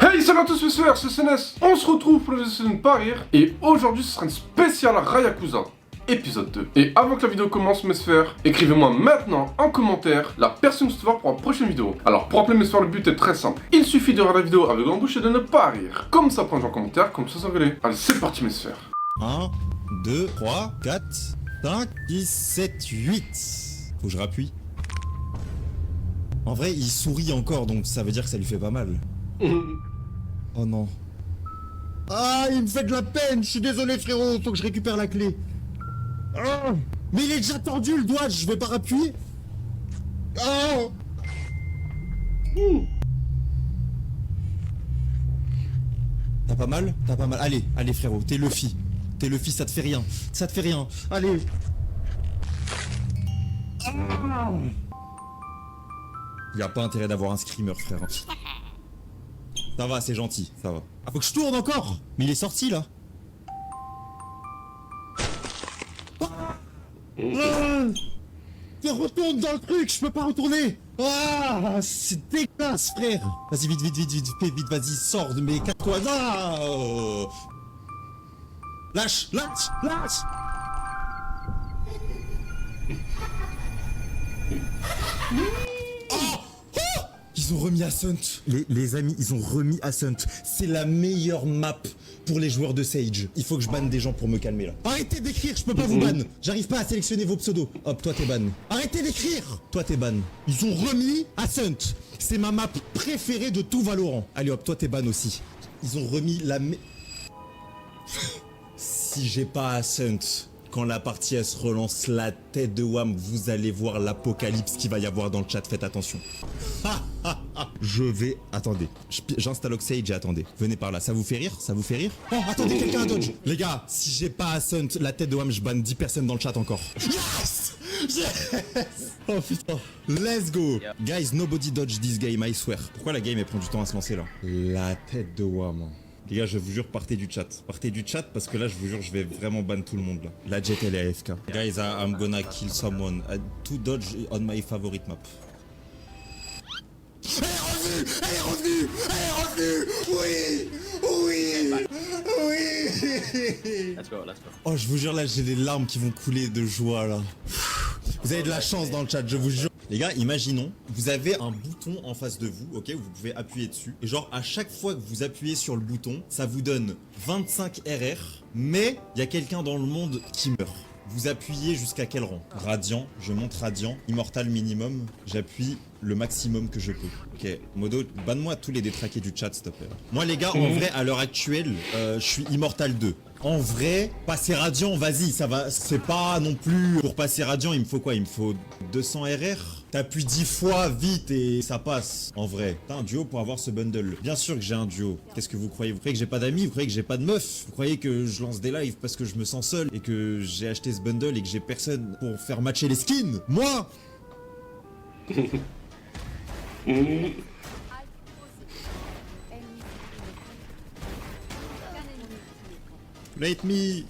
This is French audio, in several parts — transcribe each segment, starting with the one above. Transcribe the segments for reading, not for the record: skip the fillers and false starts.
Hey, salut à tous mes frères, c'est SNS. On se retrouve pour le jeu de pas rire. Et aujourd'hui, ce sera une spéciale Rayakuza, épisode 2. Et avant que la vidéo commence, mes sphères, écrivez-moi maintenant en commentaire la personne se voir pour la prochaine vidéo. Alors, pour rappeler mes sphères, le but est très simple. Il suffit de regarder la vidéo avec grande bouche et de ne pas rire. Comme ça, prendre en commentaire, comme ça, ça rigolait. Allez, c'est parti, mes sphères. 1, 2, 3, 4, 5, 6, 7, 8. Faut que je rappuie. En vrai, il sourit encore, donc ça veut dire que ça lui fait pas mal. Oh non. Ah, il me fait de la peine. Je suis désolé, frérot. Faut que je récupère la clé. Ah, mais il est déjà tendu le doigt. Je vais pas rappuyer. Oh. T'as pas mal? T'as pas mal. Allez, allez, frérot. T'es Luffy. T'es Luffy, ça te fait rien. Ça te fait rien. Allez. Ah. Y a pas intérêt d'avoir un screamer, frère. Ça va, c'est gentil, ça va. Ah, faut que je tourne encore. Mais il est sorti, là. Je retourne dans le truc, je peux pas retourner. Ah, c'est dégueulasse, frère. Vas-y, vite, vite, vite, vite, vite, vite, vas-y, sors de mes 4 toits. Ah, lâche, lâche, lâche. Ils ont remis Ascent. Les amis, ils ont remis Ascent. C'est la meilleure map pour les joueurs de Sage. Il faut que je banne des gens pour me calmer là. Arrêtez d'écrire, je peux pas vous ban. J'arrive pas à sélectionner vos pseudos. Hop, toi t'es ban. Arrêtez d'écrire. Toi t'es ban. Ils ont remis Ascent. C'est ma map préférée de tout Valorant. Allez hop, toi t'es ban aussi. Ils ont remis la Si j'ai pas Ascent, quand la partie elle se relance la tête de Wham, vous allez voir l'apocalypse qu'il va y avoir dans le chat, faites attention. Je vais... Attendez, j'installe Oxage et attendez. Venez par là, ça vous fait rire? Ça vous fait rire? Oh, attendez, quelqu'un a dodge. Les gars, si j'ai pas Ascent, la tête de Wham, je banne 10 personnes dans le chat encore. Yes! Yes! Oh putain. Let's go. Yeah. Guys, nobody dodge this game, I swear. Pourquoi la game elle prend du temps à se lancer là? La tête de Wham. Les gars, je vous jure, partez du chat. Partez du chat parce que là, je vous jure, je vais vraiment ban tout le monde là. La jet, elle est AFK. Guys, I'm gonna kill someone. To dodge on my favorite map. Elle est revenue! Elle est revenue! Elle est revenue! Oui! Oui! Oui! Let's go, let's go. Oh, je vous jure, là, j'ai des larmes qui vont couler de joie là. Vous avez de la chance dans le chat, je vous jure. Les gars, imaginons, vous avez un bouton en face de vous, ok, vous pouvez appuyer dessus. Et genre, à chaque fois que vous appuyez sur le bouton, ça vous donne 25 RR, mais il y a quelqu'un dans le monde qui meurt. Vous appuyez jusqu'à quel rang? Radiant, je monte radiant, immortal minimum, j'appuie le maximum que je peux. Ok, Modo, banne-moi tous les détraqués du chat, s'il te plaît. Moi les gars, en vrai, à l'heure actuelle, je suis immortal 2. En vrai, passer radiant, vas-y, ça va, c'est pas non plus... Pour passer radiant, il me faut quoi? Il me faut 200 RR. T'appuies 10 fois vite et ça passe, en vrai. T'as un duo pour avoir ce bundle. Bien sûr que j'ai un duo. Qu'est-ce que vous croyez? Vous croyez que j'ai pas d'amis? Vous croyez que j'ai pas de meuf? Vous croyez que je lance des lives parce que je me sens seul et que j'ai acheté ce bundle et que j'ai personne pour faire matcher les skins? Moi? Let me.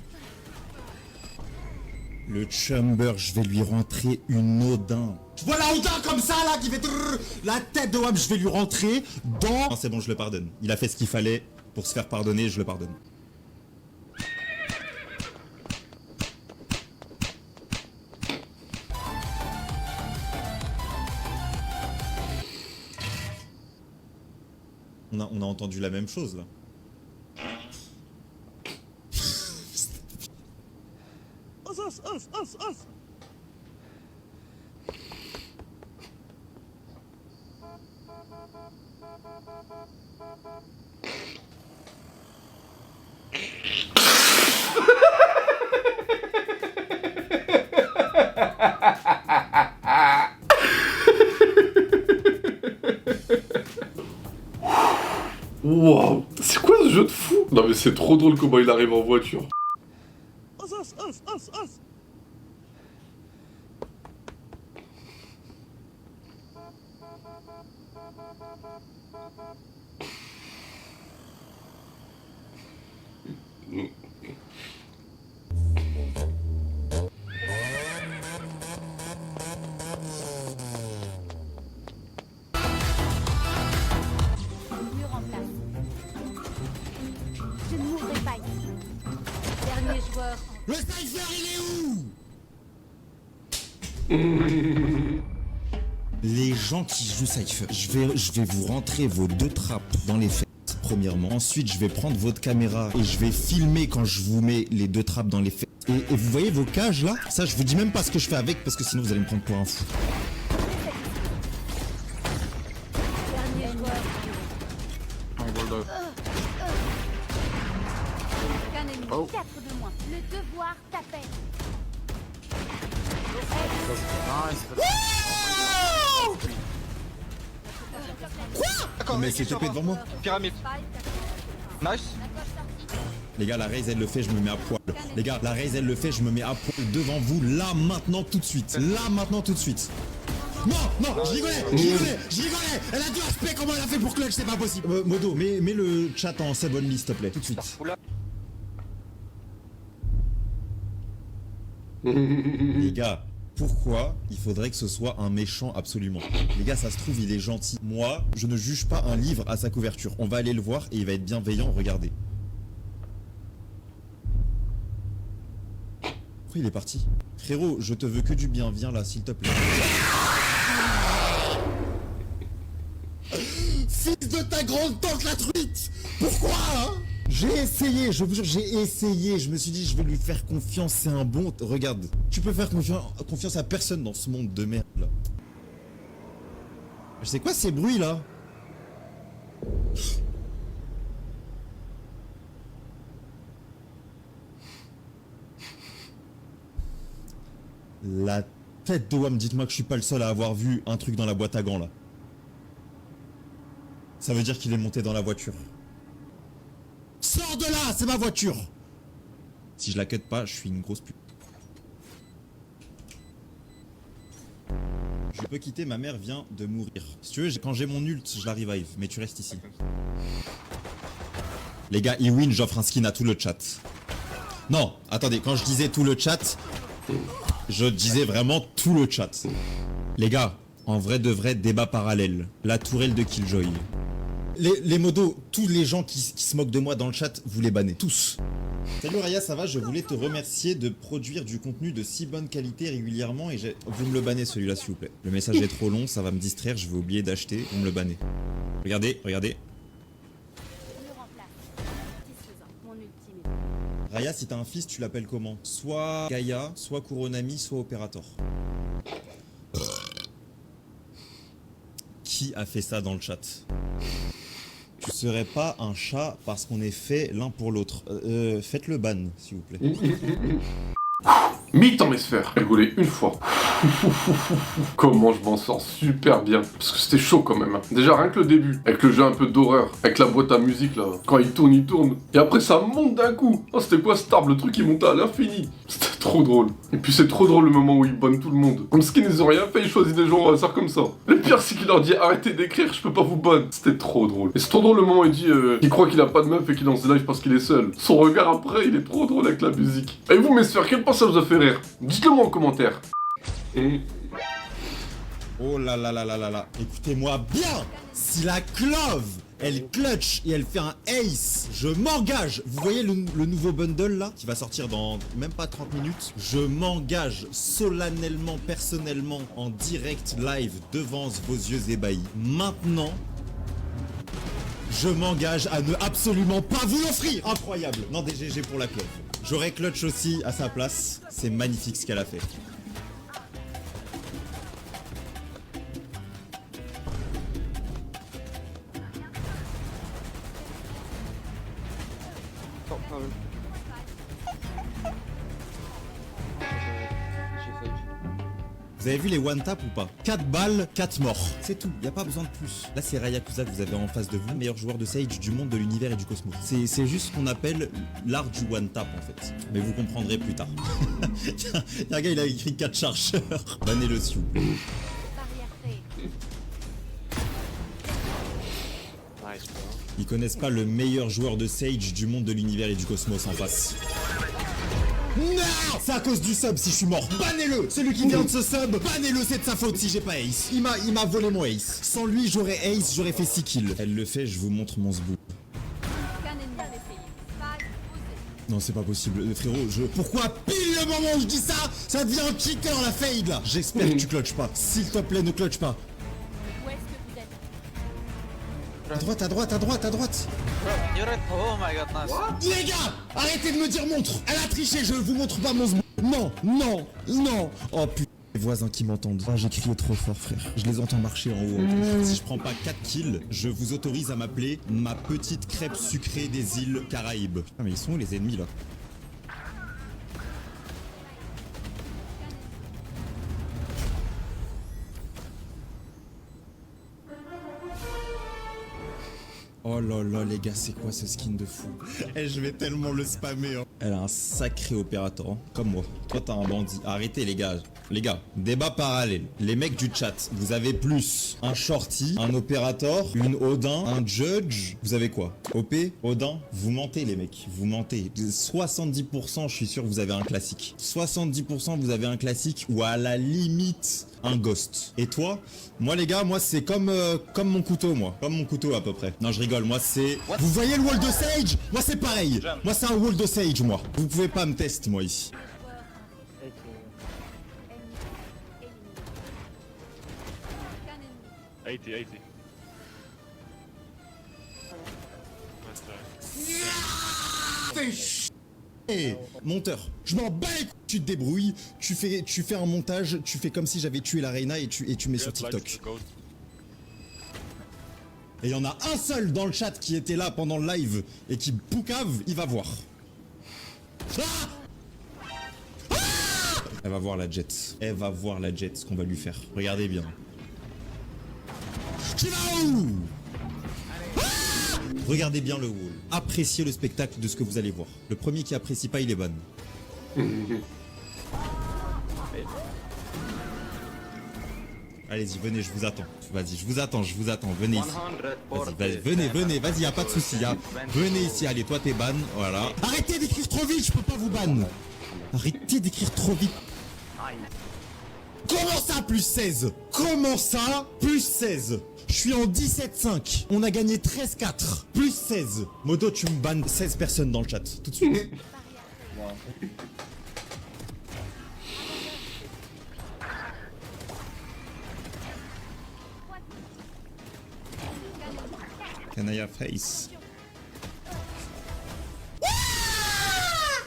Le Chumber, je vais lui rentrer une Odin. Voilà Odin comme ça là qui fait la tête de Wham, je vais lui rentrer dans... Non, c'est bon, je le pardonne. Il a fait ce qu'il fallait pour se faire pardonner, je le pardonne. On a entendu la même chose là. Os. Wow, c'est quoi ce jeu de fou? Non mais c'est trop drôle comment il arrive en voiture. Os. Les gens qui jouent Cypher, je vais vous rentrer vos 2 trappes dans les fesses, premièrement. Ensuite, je vais prendre votre caméra et je vais filmer quand je vous mets les 2 trappes dans les fesses. Et vous voyez vos cages là? Ça, je vous dis même pas ce que je fais avec parce que sinon vous allez me prendre pour un fou. Oh. 4 de moins. Le devoir t'appelle. Mais c'est TP devant moi. Pyramide. Nice. Les gars, la raise elle le fait, je me mets à poil. Les gars, la raise elle le fait, je me mets à poil devant vous, là, maintenant, tout de suite. Là, maintenant, tout de suite. Non, non, je rigolais. Elle a du respect, comment elle a fait pour clutch, c'est pas possible. Modo, mets le chat en sub only, s'il te plaît, tout de suite. Les gars, pourquoi il faudrait que ce soit un méchant absolument? Les gars, ça se trouve, il est gentil. Moi, je ne juge pas un livre à sa couverture. On va aller le voir et il va être bienveillant, regardez. Pourquoi il est parti? Frérot, je te veux que du bien, viens là, s'il te plaît. Fils de ta grande tante la truite! Pourquoi hein? J'ai essayé, je vous jure, j'ai essayé. Je me suis dit, je vais lui faire confiance, c'est un bon... Regarde, tu peux faire confiance à personne dans ce monde de merde, là. C'est quoi ces bruits, là? La tête de Wam, dites-moi que je suis pas le seul à avoir vu un truc dans la boîte à gants, là. Ça veut dire qu'il est monté dans la voiture. Sors de là, c'est ma voiture. Si je la cut pas, je suis une grosse pute. Je peux quitter, ma mère vient de mourir. Si tu veux, quand j'ai mon ult, je la revive, mais tu restes ici. Les gars, il win, j'offre un skin à tout le chat. Non, attendez, quand je disais tout le chat, je disais vraiment tout le chat. Les gars, en vrai de vrai, débat parallèle. La tourelle de Killjoy. Les modos, tous les gens qui se moquent de moi dans le chat, vous les bannez. Tous. Salut Raya, ça va? Je voulais te remercier de produire du contenu de si bonne qualité régulièrement et vous me le bannez celui-là s'il vous plaît. Le message est trop long, ça va me distraire, je vais oublier d'acheter, vous me le bannez. Regardez, regardez. Raya, si t'as un fils, tu l'appelles comment? Soit Gaïa, soit Kuronami, soit Operator. Qui a fait ça dans le chat? Tu serais pas un chat parce qu'on est fait l'un pour l'autre. Faites le ban, s'il vous plaît. Mythe en Mesfer, elle roulait une fois. Comment je m'en sors super bien. Parce que c'était chaud quand même. Déjà rien que le début, avec le jeu un peu d'horreur, avec la boîte à musique là. Quand il tourne. Et après ça monte d'un coup. Oh c'était quoi cet arbre? Le truc il montait à l'infini. C'était trop drôle. Et puis c'est trop drôle le moment où il bonne tout le monde. Comme ce qu'ils nous ont rien fait, ils choisissent des gens au hasard comme ça. Le pire c'est qu'il leur dit arrêtez d'écrire, je peux pas vous bonne. C'était trop drôle. Et c'est trop drôle le moment où il dit qu'il croit qu'il a pas de meuf et qu'il lance des lives parce qu'il est seul. Son regard après il est trop drôle avec la musique. Et vous Mesfer, quel passage vous a fait rire? Dites-le moi en commentaire. Oh là là là là là là. Écoutez-moi bien. Si la Clove, elle clutch et elle fait un ace, je m'engage. Vous voyez le nouveau bundle là, qui va sortir dans même pas 30 minutes. Je m'engage solennellement, personnellement, en direct live devant vos yeux ébahis. Maintenant, je m'engage à ne absolument pas vous l'offrir. Incroyable. Non, des GG pour la Clove. J'aurais clutch aussi à sa place. C'est magnifique ce qu'elle a fait. Vous avez vu les one tap ou pas? 4 balles, 4 morts. C'est tout, y a pas besoin de plus. Là c'est Rayakuza que vous avez en face de vous, meilleur joueur de Sage du monde, de l'univers et du cosmos. C'est juste ce qu'on appelle l'art du one tap en fait. Mais vous comprendrez plus tard. Y'a un gars il a écrit 4 chargeurs. Bannez-le s'il vous plaît. Ils connaissent pas le meilleur joueur de Sage du monde, de l'univers et du cosmos en face. Non! C'est à cause du sub si je suis mort. Bannez-le! Celui qui vient de ce sub, bannez-le, c'est de sa faute si j'ai pas ace. Il m'a volé mon ace. Sans lui, j'aurais ace, j'aurais fait 6 kills. Elle le fait, je vous montre mon zbou. Non, c'est pas possible. Frérot, pourquoi pile le moment où je dis ça devient un cheater la fade là. J'espère que tu clutches pas. S'il te plaît, ne clutch pas. Où est-ce que vous êtes? À droite, à droite, à droite, à droite. You're at oh my god, nice. Les gars, arrêtez de me dire montre. Elle a triché, je vous montre pas mon zm. Non, non, non. Oh putain. Les voisins qui m'entendent. Oh, j'ai crié trop fort, frère. Je les entends marcher en haut. Si je prends pas 4 kills, je vous autorise à m'appeler ma petite crêpe sucrée des îles Caraïbes. Ah, mais ils sont où les ennemis là? Oh là là les gars, c'est quoi ce skin de fou? Je vais tellement le spammer hein. Elle a un sacré opérateur, hein, comme moi. Toi t'as un bandit. Arrêtez les gars. Les gars, débat parallèle. Les mecs du chat, vous avez plus un shorty, un opérateur, une Odin, un judge. Vous avez quoi? OP, Odin? Vous mentez les mecs, vous mentez. 70% je suis sûr que vous avez un classique. 70% vous avez un classique ou à la limite un ghost. Et toi? Moi les gars, moi c'est comme mon couteau moi. Comme mon couteau à peu près. Non je rigole, moi c'est... Vous voyez le wall de Sage? Moi c'est pareil. Moi c'est un wall de Sage moi. Vous pouvez pas me tester moi ici. 80, 80. Fais chier. Monteur, je m'en bats les couilles. Tu te débrouilles, tu fais un montage, tu fais comme si j'avais tué la Reina et tu mets sur TikTok. Et il y en a un seul dans le chat qui était là pendant le live et qui boucave, il va voir. Elle va voir la jet. Elle va voir la jet, ce qu'on va lui faire. Regardez bien. Tu vas où? Regardez bien le wall. Appréciez le spectacle de ce que vous allez voir. Le premier qui apprécie pas, il est ban. Allez-y, venez, je vous attends. Vas-y, je vous attends. Venez ici. Venez, vas-y, y a pas de souci. Venez ici, allez, toi t'es ban, voilà. Arrêtez d'écrire trop vite, je peux pas vous ban. Arrêtez d'écrire trop vite. Comment ça, plus 16? Comment ça, plus 16? Je suis en 17-5. On a gagné 13-4. Plus 16. Modo, tu me bannes 16 personnes dans le chat. Tout de suite. Kanaya face.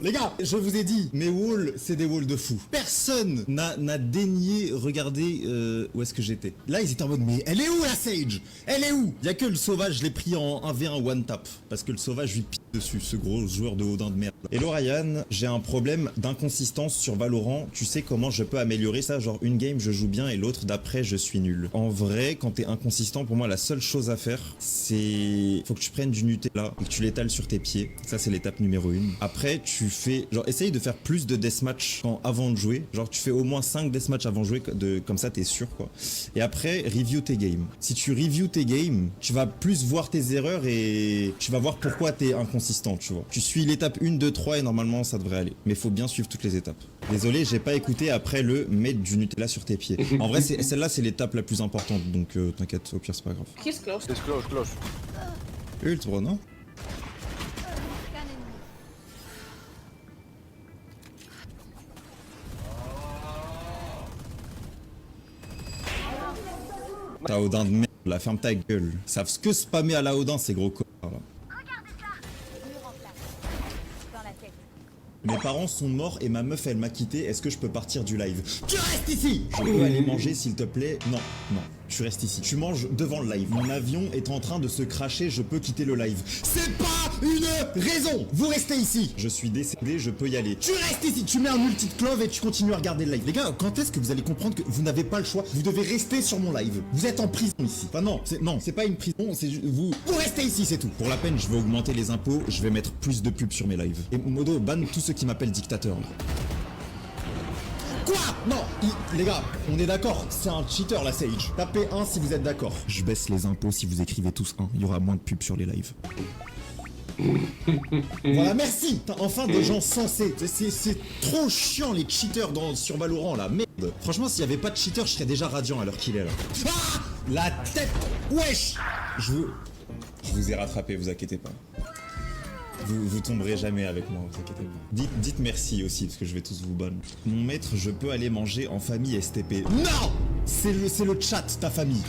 Les gars, je vous ai dit, mes walls, c'est des walls de fou. Personne n'a daigné regarder où est-ce que j'étais. Là, ils étaient en mode, mais elle est où la Sage? Elle est où? Y a que le sauvage, je l'ai pris en 1v1 one tap. Parce que le sauvage lui pique dessus, ce gros joueur de Odin de merde. Hello Ryan, j'ai un problème d'inconsistance sur Valorant. Tu sais comment je peux améliorer ça? Genre, une game, je joue bien et l'autre d'après, je suis nul. En vrai, quand t'es inconsistant, pour moi, la seule chose à faire, c'est... Faut que tu prennes du Nutella et que tu l'étales sur tes pieds. Ça, c'est l'étape numéro 1. Après, tu fais... Genre, essaye de faire plus de deathmatch avant de jouer. Genre, tu fais au moins 5 deathmatch avant de jouer. Comme ça, t'es sûr, quoi. Et après, review tes games. Si tu review tes games, tu vas plus voir tes erreurs et tu vas voir pourquoi t'es inconsistant, tu vois. Tu suis l'étape 1, 2, 3 et normalement, ça devrait aller. Mais faut bien suivre toutes les étapes. Désolé, j'ai pas écouté après le mettre du Nutella sur tes pieds. En vrai, celle-là, c'est l'étape la plus importante. Donc, t'inquiète, au pire, c'est pas grave. It's close. Ult, bro, non? T'as Odin de merde, la ferme ta gueule. Ils savent ce que spammer à la Odin, ces gros connards là. Mes parents sont morts et ma meuf elle m'a quitté, est-ce que je peux partir du live? Tu restes ici! Je peux aller manger s'il te plaît? Non, tu restes ici. Tu manges devant le live. Mon avion est en train de se cracher, je peux quitter le live. C'est pas une raison! Vous restez ici! Je suis décédé, je peux y aller. Tu restes ici! Tu mets un multi de clove et tu continues à regarder le live. Les gars, quand est-ce que vous allez comprendre que vous n'avez pas le choix? Vous devez rester sur mon live. Vous êtes en prison ici. Enfin non, c'est pas une prison, c'est vous restez ici, c'est tout. Pour la peine, je vais augmenter les impôts, je vais mettre plus de pubs sur mes lives. Et Modo, ban tous ceux qui m'appellent dictateur. Quoi? Non, les gars, on est d'accord, c'est un cheater la Sage. Tapez 1 si vous êtes d'accord. Je baisse les impôts si vous écrivez tous 1. Il y aura moins de pubs sur les lives. Voilà, merci. Enfin des gens sensés. C'est trop chiant les cheaters sur Valorant là. Merde. Franchement, s'il y avait pas de cheater, je serais déjà radiant à l'heure qu'il est là. Ah, la tête. Wesh. Je vous ai rattrapé, vous inquiétez pas. Vous tomberez jamais avec moi, vous inquiétez pas. Dites merci aussi, parce que je vais tous vous ban. Mon maître, je peux aller manger en famille STP. Non! C'est le chat, ta famille.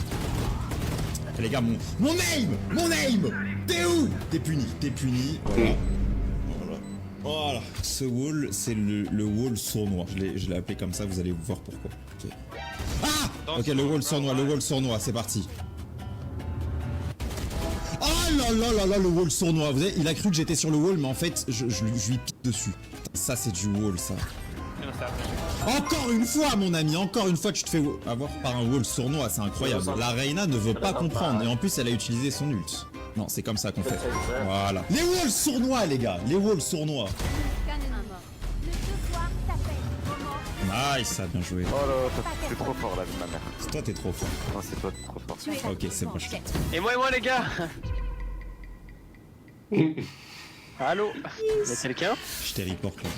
Les gars, mon aim! T'es où? T'es puni, voilà. Voilà. Ce wall, c'est le wall sournois. Je l'ai appelé comme ça, vous allez voir pourquoi. Ok. Ah! Ok, le wall sournois, c'est parti. Oh là là, le wall sournois. Vous savez, il a cru que j'étais sur le wall, mais en fait, je lui pique dessus. Ça, c'est du wall, ça. Encore une fois, mon ami, encore une fois, tu te fais avoir par un wall sournois, c'est incroyable. La Reina ne veut pas comprendre, et en plus, elle a utilisé son ult. Non, c'est comme ça qu'on fait. Voilà. Les walls sournois, les gars, les walls sournois. Canon mort. Le devoir t'appelle. Nice, ça a bien joué. Oh là, t'es trop fort, la vie de ma mère. C'est toi, t'es trop fort. Non, c'est toi, t'es trop fort. Tu es Ok, c'est bon, je Et moi, les gars. Allô? Y'a quelqu'un? Je t'ai report là.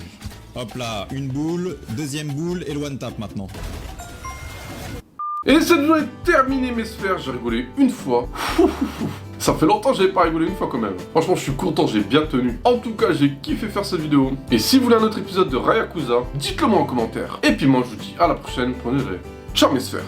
Hop là, une boule, deuxième boule et le one tap maintenant. Et cette vidéo est terminée mes sphères, j'ai rigolé une fois. Ça fait longtemps que j'avais pas rigolé une fois quand même. Franchement je suis content, j'ai bien tenu. En tout cas j'ai kiffé faire cette vidéo. Et si vous voulez un autre épisode de Rayakuza, dites-le moi en commentaire. Et puis moi je vous dis à la prochaine, prenez-le. Ciao mes sphères.